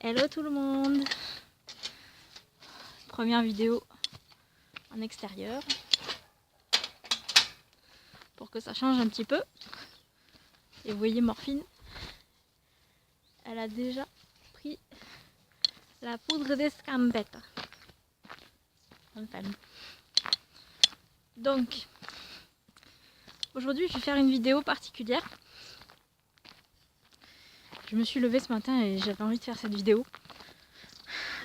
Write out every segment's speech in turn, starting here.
Hello tout le monde. Première vidéo en extérieur pour que ça change un petit peu. Et vous voyez Morphine, elle a déjà pris la poudre d'escampette. Donc aujourd'hui je vais faire une vidéo particulière. Je me suis levée ce matin et j'avais envie de faire cette vidéo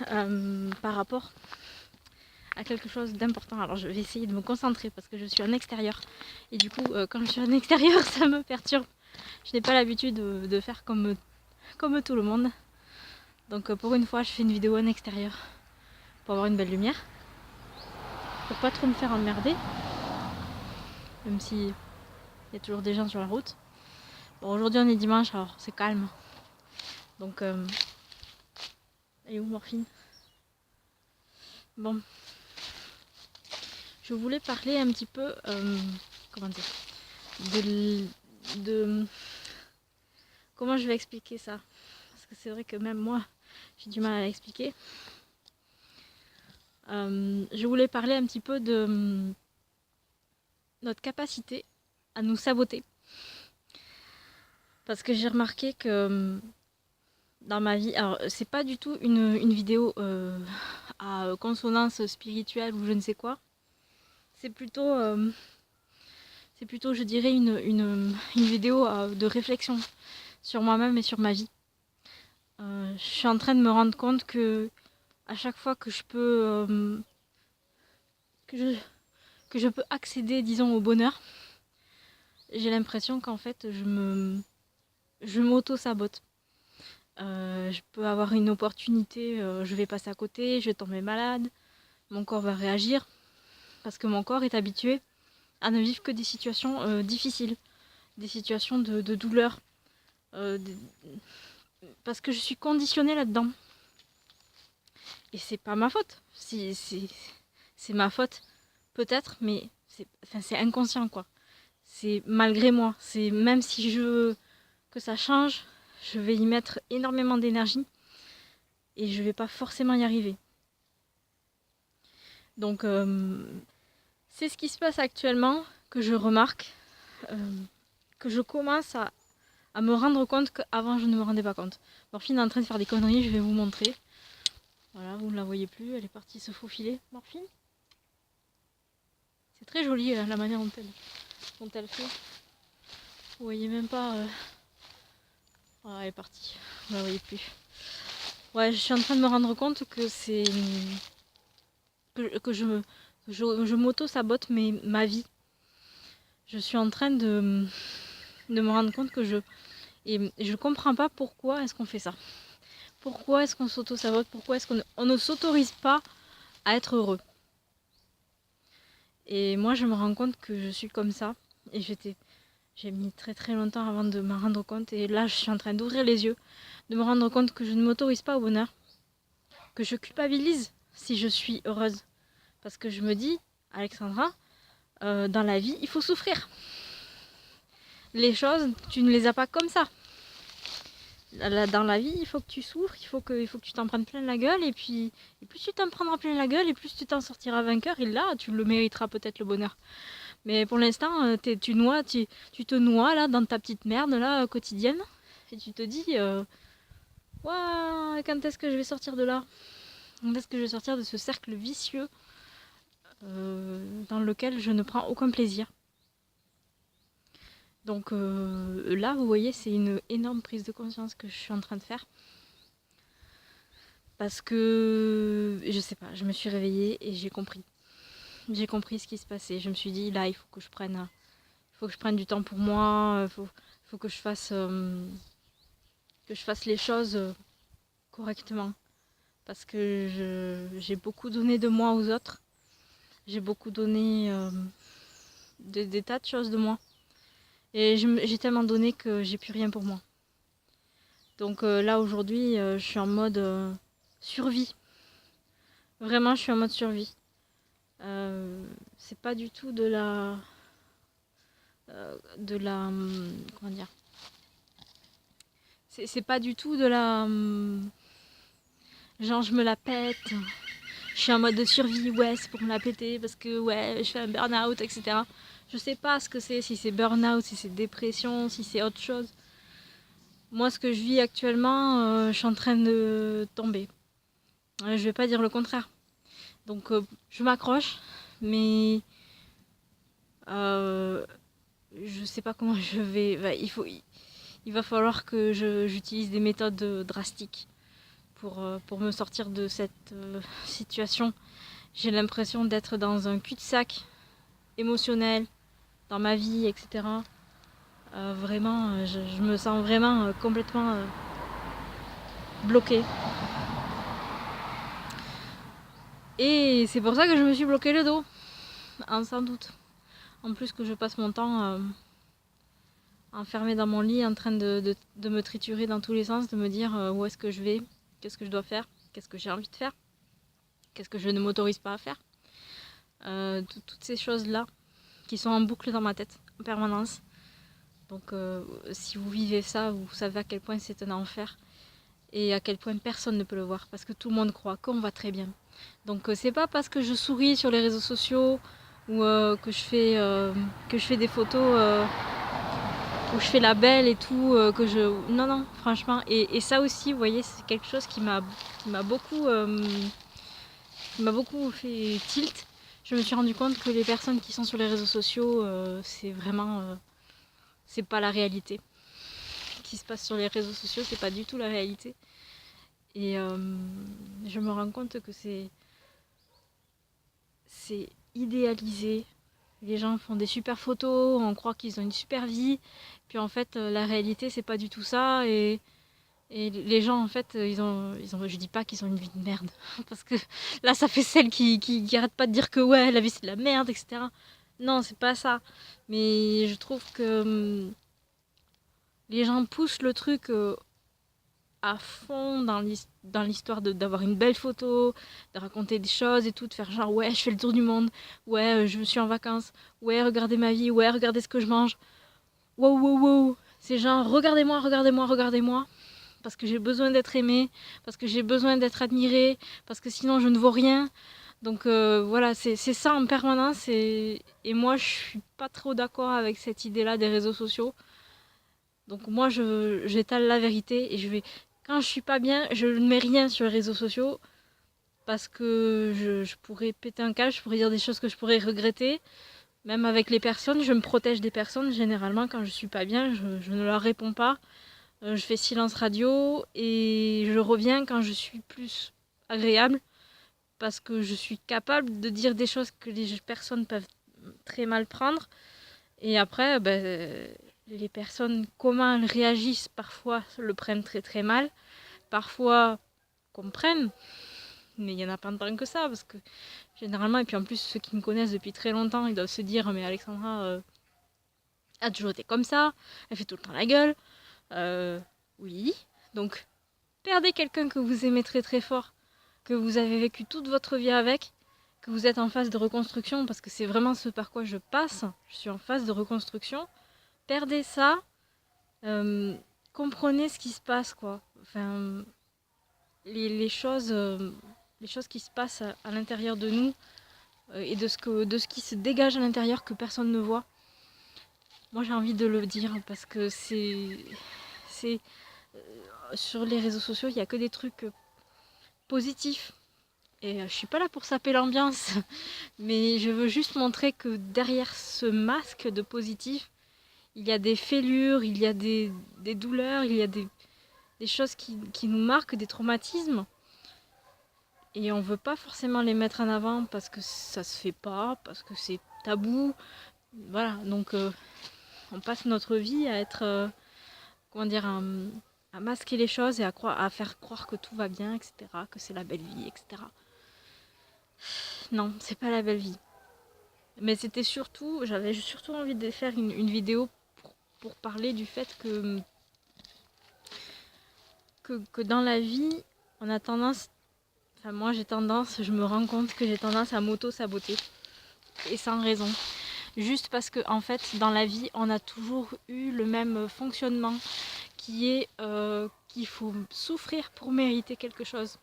par rapport à quelque chose d'important. Alors je vais essayer de me concentrer parce que je suis en extérieur et du coup quand je suis en extérieur ça me perturbe. Je n'ai pas l'habitude de faire comme tout le monde. Donc pour une fois je fais une vidéo en extérieur pour avoir une belle lumière, pour pas trop me faire emmerder, même si il y a toujours des gens sur la route. Bon, aujourd'hui on est dimanche, alors c'est calme. Donc elle est où Morphine? Bon, je voulais parler un petit peu comment dire, de comment je vais expliquer ça, parce que c'est vrai que même moi j'ai du mal à l'expliquer. Je voulais parler un petit peu de notre capacité à nous saboter. Parce que j'ai remarqué que dans ma vie, alors c'est pas du tout une vidéo à consonance spirituelle ou je ne sais quoi. C'est plutôt je dirais, une vidéo de réflexion sur moi-même et sur ma vie. Je suis en train de me rendre compte que à chaque fois que je peux que je peux accéder, disons, au bonheur, j'ai l'impression qu'en fait je m'auto-sabote. Je peux avoir une opportunité, je vais passer à côté, je vais tomber malade, mon corps va réagir, parce que mon corps est habitué à ne vivre que des situations difficiles, des situations de douleur, parce que je suis conditionnée là-dedans. Et c'est pas ma faute. C'est ma faute, peut-être, mais c'est inconscient, quoi. C'est malgré moi. C'est même si je veux que ça change, je vais y mettre énormément d'énergie et je vais pas forcément y arriver. Donc c'est ce qui se passe actuellement, que je remarque, que je commence à me rendre compte qu'avant je ne me rendais pas compte. Morphine est en train de faire des conneries, je vais vous montrer. Voilà, vous ne la voyez plus, elle est partie se faufiler. Morphine, c'est très joli la manière dont elle fait. Vous voyez même pas... Voilà, elle est partie, vous la voyez plus. Ouais, je suis en train de me rendre compte que c'est... que je m'auto-sabote ma vie. Je suis en train de me rendre compte que je comprends pas pourquoi est-ce qu'on fait ça. Pourquoi est-ce qu'on s'auto-sabote? Pourquoi est-ce qu'on ne s'autorise pas à être heureux? Et moi, je me rends compte que je suis comme ça. Et j'ai mis très très longtemps avant de me rendre compte. Et là, je suis en train d'ouvrir les yeux, de me rendre compte que je ne m'autorise pas au bonheur. Que je culpabilise si je suis heureuse. Parce que je me dis, Alexandra, dans la vie, il faut souffrir. Les choses, tu ne les as pas comme ça. Dans la vie, il faut que tu souffres, il faut que tu t'en prennes plein la gueule, et plus tu t'en prendras plein la gueule, et plus tu t'en sortiras vainqueur, et là, tu le mériteras peut-être le bonheur. Mais pour l'instant, tu te noies là dans ta petite merde là quotidienne, et tu te dis, ouah, quand est-ce que je vais sortir de là? Quand est-ce que je vais sortir de ce cercle vicieux dans lequel je ne prends aucun plaisir? Donc là, vous voyez, c'est une énorme prise de conscience que je suis en train de faire. Parce que, je sais pas, je me suis réveillée et j'ai compris. J'ai compris ce qui se passait. Je me suis dit, là, il faut que je prenne du temps pour moi. Il faut que je fasse les choses correctement. Parce que j'ai beaucoup donné de moi aux autres. J'ai beaucoup donné des tas de choses de moi. Et j'ai tellement donné que j'ai plus rien pour moi. Donc là, aujourd'hui, je suis en mode survie. Vraiment, je suis en mode survie. C'est pas du tout de la... comment dire? C'est pas du tout de la... Genre je me la pète, je suis en mode de survie, ouais c'est pour me la péter parce que ouais je fais un burn-out, etc. Je sais pas ce que c'est, si c'est burn-out, si c'est dépression, si c'est autre chose. Moi ce que je vis actuellement, je suis en train de tomber. Je vais pas dire le contraire. Donc je m'accroche, mais je sais pas comment je vais. Bah, il va falloir que j'utilise des méthodes drastiques pour me sortir de cette situation. J'ai l'impression d'être dans un cul-de-sac émotionnel, dans ma vie, etc. Vraiment, je me sens vraiment complètement bloquée. Et c'est pour ça que je me suis bloqué le dos, sans doute. En plus que je passe mon temps enfermée dans mon lit en train de me triturer dans tous les sens, de me dire où est-ce que je vais, qu'est-ce que je dois faire, qu'est-ce que j'ai envie de faire, qu'est-ce que je ne m'autorise pas à faire. Toutes ces choses-là qui sont en boucle dans ma tête en permanence. Donc si vous vivez ça, vous savez à quel point c'est un enfer et à quel point personne ne peut le voir parce que tout le monde croit qu'on va très bien. Donc c'est pas parce que je souris sur les réseaux sociaux ou que je fais des photos où je fais la belle et tout, que je... Non, franchement. Et ça aussi, vous voyez, c'est quelque chose qui m'a beaucoup fait tilt. Je me suis rendu compte que les personnes qui sont sur les réseaux sociaux, c'est vraiment... c'est pas la réalité. Ce qui se passe sur les réseaux sociaux, c'est pas du tout la réalité. Et je me rends compte que c'est idéalisé. Les gens font des super photos, on croit qu'ils ont une super vie. Puis en fait, la réalité, c'est pas du tout ça. Et les gens, en fait, je dis pas qu'ils ont une vie de merde. Parce que là, ça fait celle qui arrête pas de dire que ouais, la vie c'est de la merde, etc. Non, c'est pas ça. Mais je trouve que les gens poussent le truc à fond dans l'histoire d'avoir une belle photo, de raconter des choses et tout, de faire genre ouais, je fais le tour du monde, ouais, je suis en vacances, ouais, regardez ma vie, ouais, regardez ce que je mange. Wow, wow, wow. C'est genre regardez-moi, regardez-moi, regardez-moi. Parce que j'ai besoin d'être aimée, parce que j'ai besoin d'être admirée, parce que sinon je ne vaux rien. Donc voilà, c'est ça en permanence et moi je suis pas trop d'accord avec cette idée-là des réseaux sociaux. Donc moi j'étale la vérité et quand je suis pas bien, je ne mets rien sur les réseaux sociaux parce que je pourrais péter un câble, je pourrais dire des choses que je pourrais regretter. Même avec les personnes, je me protège des personnes. Généralement, quand je suis pas bien, je ne leur réponds pas. Je fais silence radio et je reviens quand je suis plus agréable parce que je suis capable de dire des choses que les personnes peuvent très mal prendre. Et après, les personnes, comment elles réagissent, parfois le prennent très très mal, parfois comprennent, mais il n'y en a pas tant que ça parce que généralement, et puis en plus ceux qui me connaissent depuis très longtemps, ils doivent se dire mais Alexandra a toujours été comme ça, elle fait tout le temps la gueule. Oui, donc perdez quelqu'un que vous aimez très très fort, que vous avez vécu toute votre vie avec, que vous êtes en phase de reconstruction, parce que c'est vraiment ce par quoi je passe, je suis en phase de reconstruction, perdez ça, comprenez ce qui se passe, quoi. Enfin, les choses qui se passent à l'intérieur de nous et de ce qui se dégage à l'intérieur que personne ne voit. Moi j'ai envie de le dire parce que c'est sur les réseaux sociaux, il n'y a que des trucs positifs. Et je suis pas là pour saper l'ambiance, mais je veux juste montrer que derrière ce masque de positif, il y a des fêlures, il y a des douleurs, il y a des choses qui nous marquent, des traumatismes. Et on veut pas forcément les mettre en avant parce que ça se fait pas, parce que c'est tabou. Voilà, donc on passe notre vie à être, comment dire, à masquer les choses et à faire croire que tout va bien, etc., que c'est la belle vie, etc. Non, c'est pas la belle vie. Mais j'avais surtout envie de faire une vidéo pour parler du fait que dans la vie, on a tendance, enfin moi je me rends compte que j'ai tendance à m'auto-saboter. Et sans raison. Juste parce que en fait, dans la vie, on a toujours eu le même fonctionnement qui est qu'il faut souffrir pour mériter quelque chose.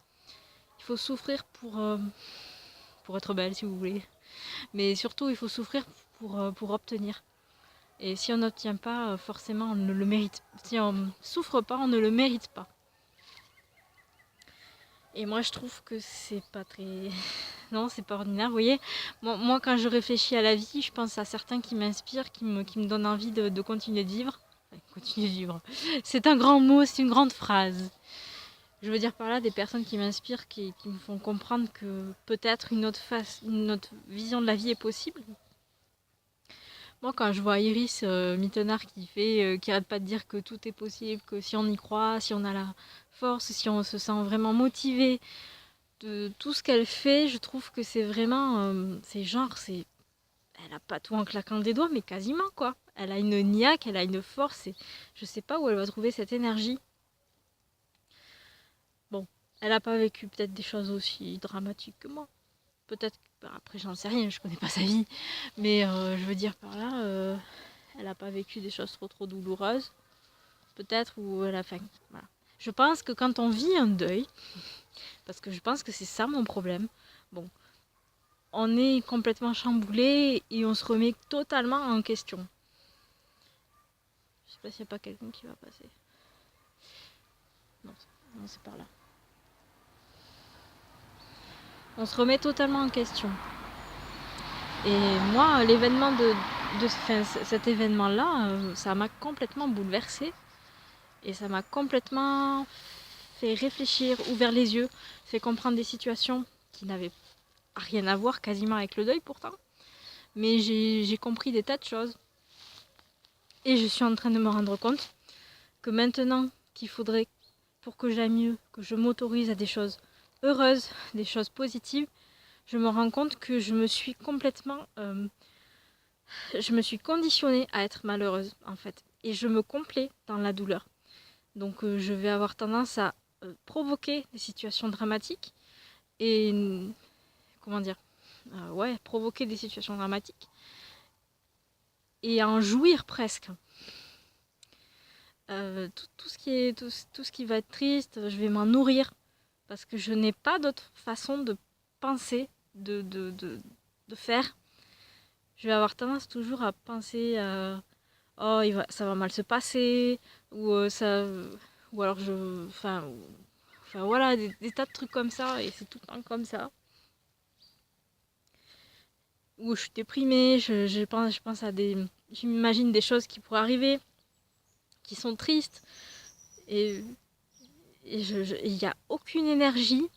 faut souffrir pour être belle, si vous voulez. Mais surtout, il faut souffrir pour obtenir. Et si on n'obtient pas, forcément, on ne le mérite. Si on ne souffre pas, on ne le mérite pas. Et moi, je trouve que c'est pas très... Non, c'est pas ordinaire. Vous voyez, moi, quand je réfléchis à la vie, je pense à certains qui m'inspirent, qui me donnent envie de continuer de vivre. Enfin, continuer de vivre. C'est un grand mot, c'est une grande phrase. Je veux dire par là des personnes qui m'inspirent, qui me font comprendre que peut-être une autre vision de la vie est possible. Moi, quand je vois Iris Mittenard qui arrête pas de dire que tout est possible, que si on y croit, si on a la force, si on se sent vraiment motivé de tout ce qu'elle fait, je trouve que c'est vraiment... elle a pas tout en claquant des doigts, mais quasiment, quoi. Elle a une niaque, elle a une force, et je sais pas où elle va trouver cette énergie. Bon, elle a pas vécu peut-être des choses aussi dramatiques que moi. Peut-être, après j'en sais rien, je connais pas sa vie, mais je veux dire par là, elle a pas vécu des choses trop douloureuses, peut-être, ou elle a faim. Voilà. Je pense que quand on vit un deuil, parce que je pense que c'est ça mon problème, bon, on est complètement chamboulé et on se remet totalement en question. Je sais pas s'il n'y a pas quelqu'un qui va passer. Non, c'est par là. On se remet totalement en question. Et moi, cet événement-là, ça m'a complètement bouleversée. Et ça m'a complètement fait réfléchir, ouvert les yeux, fait comprendre des situations qui n'avaient rien à voir quasiment avec le deuil pourtant. Mais j'ai compris des tas de choses. Et je suis en train de me rendre compte que maintenant qu'il faudrait, pour que j'aille mieux, que je m'autorise à des choses heureuses, des choses positives, je me rends compte que je me suis complètement... je me suis conditionnée à être malheureuse, en fait. Et je me complais dans la douleur. Donc je vais avoir tendance à provoquer des situations dramatiques et... Comment dire provoquer des situations dramatiques et en jouir presque. Tout ce qui va être triste, je vais m'en nourrir parce que je n'ai pas d'autre façon de penser, de faire. Je vais avoir tendance toujours à penser ça va mal se passer ou alors voilà, des tas de trucs comme ça et c'est tout le temps comme ça. Ou je suis déprimée, je pense à j'imagine des choses qui pourraient arriver, qui sont tristes et il n'y a aucune énergie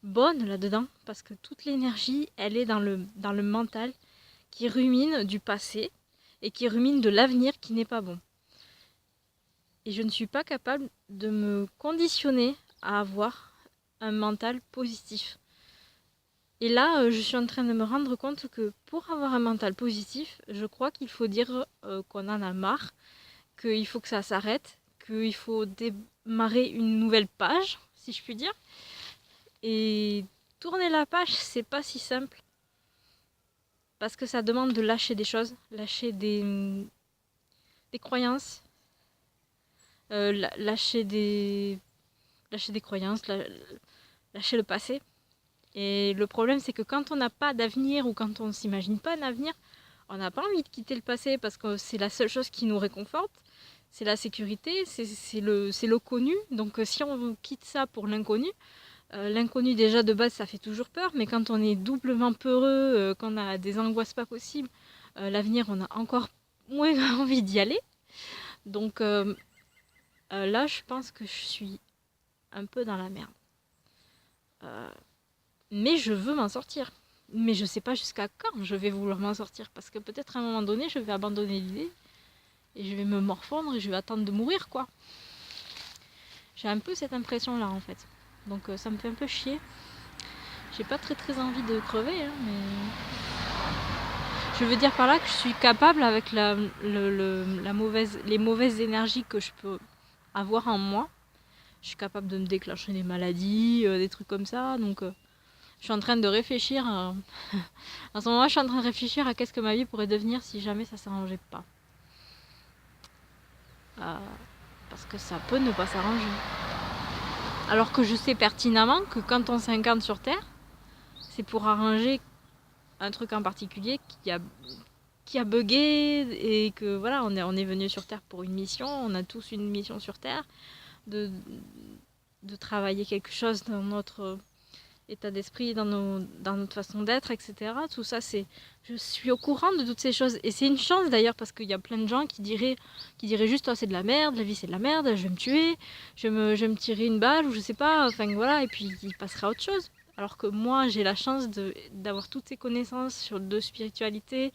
bonne là-dedans parce que toute l'énergie elle est dans le mental qui rumine du passé et qui rumine de l'avenir qui n'est pas bon. Et je ne suis pas capable de me conditionner à avoir un mental positif. Et là, je suis en train de me rendre compte que pour avoir un mental positif, je crois qu'il faut dire qu'on en a marre, qu'il faut que ça s'arrête, qu'il faut démarrer une nouvelle page, si je puis dire. Et tourner la page, c'est pas si simple. Parce que ça demande de lâcher des choses, lâcher des croyances, lâcher des croyances, lâcher le passé. Et le problème, c'est que quand on n'a pas d'avenir ou quand on ne s'imagine pas un avenir, on n'a pas envie de quitter le passé parce que c'est la seule chose qui nous réconforte. C'est la sécurité, c'est le connu. Donc si on quitte ça pour l'inconnu, l'inconnu déjà de base ça fait toujours peur, mais quand on est doublement peureux, qu'on a des angoisses pas possibles, l'avenir on a encore moins envie d'y aller. Donc là je pense que je suis un peu dans la merde. Mais je veux m'en sortir. Mais je sais pas jusqu'à quand je vais vouloir m'en sortir. Parce que peut-être à un moment donné, je vais abandonner l'idée. Et je vais me morfondre et je vais attendre de mourir, quoi. J'ai un peu cette impression-là, en fait. Donc ça me fait un peu chier. J'ai pas très envie de crever, hein, mais... Je veux dire par là que je suis capable, avec les mauvaises énergies que je peux avoir en moi, je suis capable de me déclencher des maladies, des trucs comme ça, donc... Je suis en train de réfléchir. En ce moment, je suis en train de réfléchir à qu'est-ce que ma vie pourrait devenir si jamais ça s'arrangeait pas. Parce que ça peut ne pas s'arranger. Alors que je sais pertinemment que quand on s'incarne sur Terre, c'est pour arranger un truc en particulier qui a bugué et que voilà, on est venu sur Terre pour une mission, on a tous une mission sur Terre, de, de travailler quelque chose dans notre état d'esprit, dans notre façon d'être, etc. Tout ça, je suis au courant de toutes ces choses. Et c'est une chance d'ailleurs, parce qu'il y a plein de gens qui diraient juste, oh, c'est de la merde, la vie c'est de la merde, je vais me tuer, je vais me tirer une balle, ou je sais pas, enfin voilà, et puis il passera à autre chose. Alors que moi, j'ai la chance d'avoir toutes ces connaissances de spiritualité,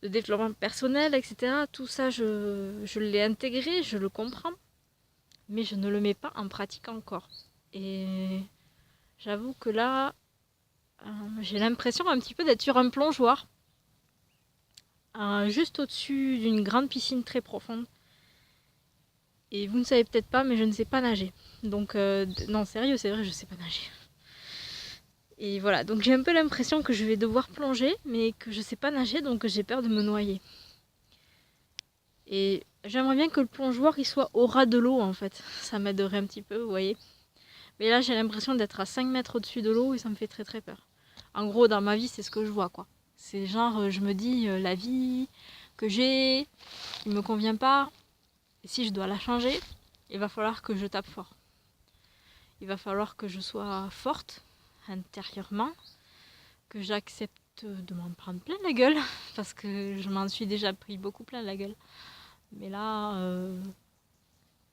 de développement personnel, etc. Tout ça, je l'ai intégré, je le comprends, mais je ne le mets pas en pratique encore. Et j'avoue que là, j'ai l'impression un petit peu d'être sur un plongeoir, juste au-dessus d'une grande piscine très profonde. Et vous ne savez peut-être pas, mais je ne sais pas nager. Donc, non, sérieux, c'est vrai, je ne sais pas nager. Et voilà, donc j'ai un peu l'impression que je vais devoir plonger, mais que je ne sais pas nager, donc j'ai peur de me noyer. Et j'aimerais bien que le plongeoir il soit au ras de l'eau, en fait. Ça m'aiderait un petit peu, vous voyez. Mais là, j'ai l'impression d'être à 5 mètres au-dessus de l'eau et ça me fait très très peur. En gros, dans ma vie, c'est ce que je vois, quoi. C'est genre, je me dis, la vie que j'ai, qui me convient pas, et si je dois la changer, il va falloir que je tape fort. Il va falloir que je sois forte, intérieurement, que j'accepte de m'en prendre plein la gueule, parce que je m'en suis déjà pris beaucoup plein la gueule. Mais là,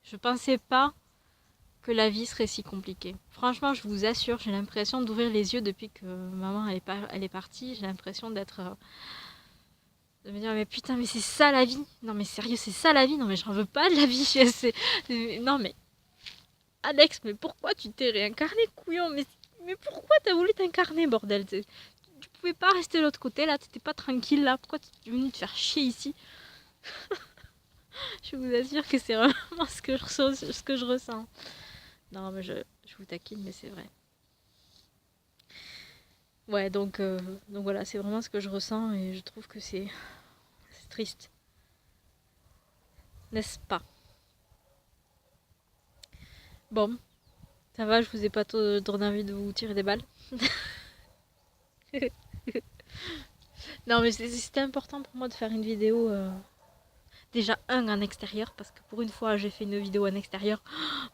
je pensais pas que la vie serait si compliquée. Franchement, je vous assure, j'ai l'impression d'ouvrir les yeux depuis que maman elle est partie. J'ai l'impression d'être... de me dire, mais putain, mais c'est ça la vie. Non mais sérieux, c'est ça la vie. Non mais j'en veux pas de la vie. Non mais... Alex, mais pourquoi tu t'es réincarné, couillon? Mais pourquoi t'as voulu t'incarner, bordel? Tu pouvais pas rester de l'autre côté, là. T'étais pas tranquille, là. Pourquoi tu es venu te faire chier ici? Je vous assure que c'est vraiment ce que je ressens. Non, mais je vous taquine, mais c'est vrai. Ouais, donc voilà, c'est vraiment ce que je ressens et je trouve que c'est triste. N'est-ce pas? Bon, ça va, je vous ai pas donné envie de vous tirer des balles. Non, mais c'était important pour moi de faire une vidéo. Déjà, en extérieur, parce que pour une fois, j'ai fait une vidéo en extérieur.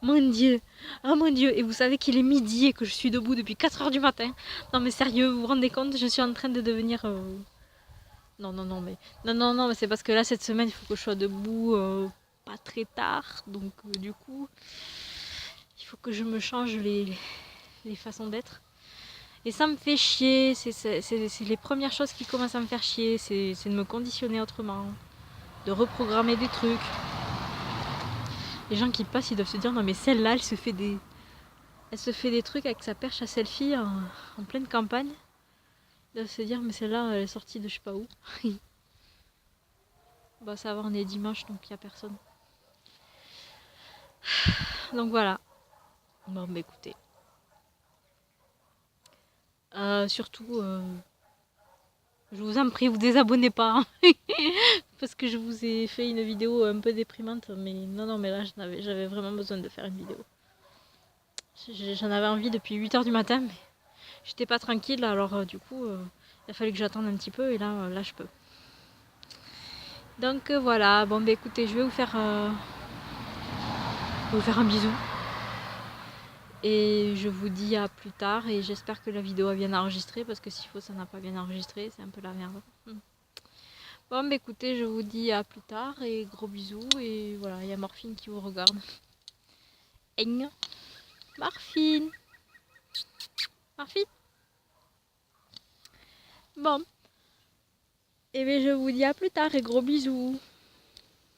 Oh, mon Dieu! Oh mon Dieu! Et vous savez qu'il est midi et que je suis debout depuis 4h du matin. Non, mais sérieux, vous vous rendez compte? Je suis en train de devenir... Non, mais c'est parce que là, cette semaine, il faut que je sois debout pas très tard. Donc, du coup, il faut que je me change les façons d'être. Et ça me fait chier. C'est les premières choses qui commencent à me faire chier. C'est de me conditionner autrement. De reprogrammer des trucs. Les gens qui passent, ils doivent se dire, non mais celle-là, elle se fait des trucs avec sa perche à selfie en pleine campagne. Ils doivent se dire, mais celle-là, elle est sortie de je sais pas où. Bah ça va, on est dimanche, donc il n'y a personne. Donc voilà. Bon, bah écoutez. Surtout, je vous en prie, vous désabonnez pas. Parce que je vous ai fait une vidéo un peu déprimante. Mais non, mais là, j'avais vraiment besoin de faire une vidéo. J'en avais envie depuis 8h du matin, mais j'étais pas tranquille. Alors du coup, il a fallu que j'attende un petit peu. Et là je peux. Donc voilà. Bon, bah écoutez, je vais vous faire un bisou. Et je vous dis à plus tard et j'espère que la vidéo a bien enregistré parce que s'il faut ça n'a pas bien enregistré, c'est un peu la merde. Bon bah écoutez, je vous dis à plus tard et gros bisous et voilà, il y a Morphine qui vous regarde. Aigne. Morphine. Morphine. Bon. Et bien je vous dis à plus tard et gros bisous.